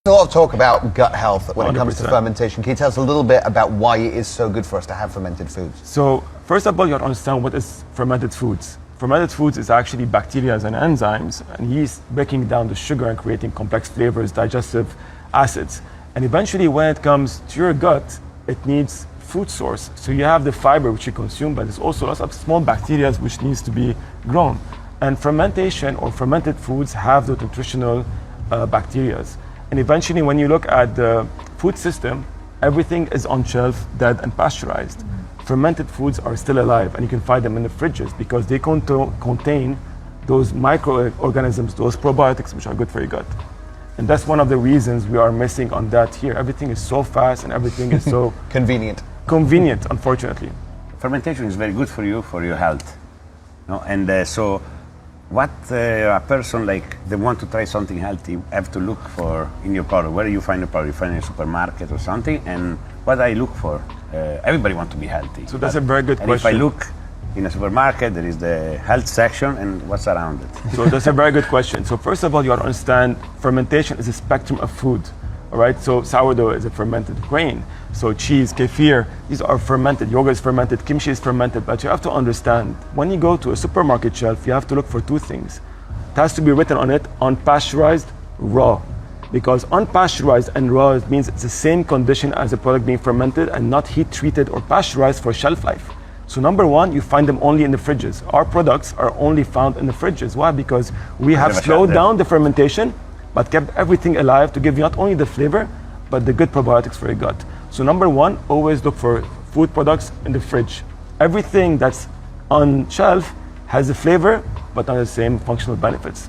There's a lot of talk about gut health when it comes to 100%. fermentation. Can you tell us a little bit about why it is so good for us to have fermented foods? So first of all, you have to understand what is fermented foods. Fermented foods is actually bacteria and enzymes and yeast breaking down the sugar and creating complex flavors, digestive acids. And eventually when it comes to your gut, it needs food source. So you have the fiber which you consume, but there's also lots of small bacteria which needs to be grown. And fermentation or fermented foods have the nutritional bacteria. And eventually when you look at the food system, everything is on shelf, dead and pasteurized. Fermented foods are still alive and you can find them in the fridges because they contain those microorganisms, those probiotics which are good for your gut. And that's one of the reasons we are missing on that here. Everything is so fast and everything is so Convenient. convenient, unfortunately. Fermentation is very good for you, for your health. No? And so what a person like they want to try something healthy have to look for in your product. Where do you find the product? You find it in a supermarket or something, and what I look for? Everybody wants to be healthy. So that's a very good and question. If I look in a supermarket, there is the health section and what's around it. So that's a very good question. So first of all, you have to understand fermentation is a spectrum of food. All right, so sourdough is a fermented grain. So cheese, kefir, these are fermented. Yogurt is fermented, kimchi is fermented. But you have to understand, when you go to a supermarket shelf, you have to look for two things. It has to be written on it, unpasteurized, raw. Because unpasteurized and raw means it's the same condition as a product being fermented and not heat treated or pasteurized for shelf life. So number one, you find them only in the fridges. Our products are only found in the fridges. Why? Because we have slowed down the fermentation, but kept everything alive to give you not only the flavor, but the good probiotics for your gut. So number one, always look for food products in the fridge. Everything that's on shelf has a flavor, but not the same functional benefits.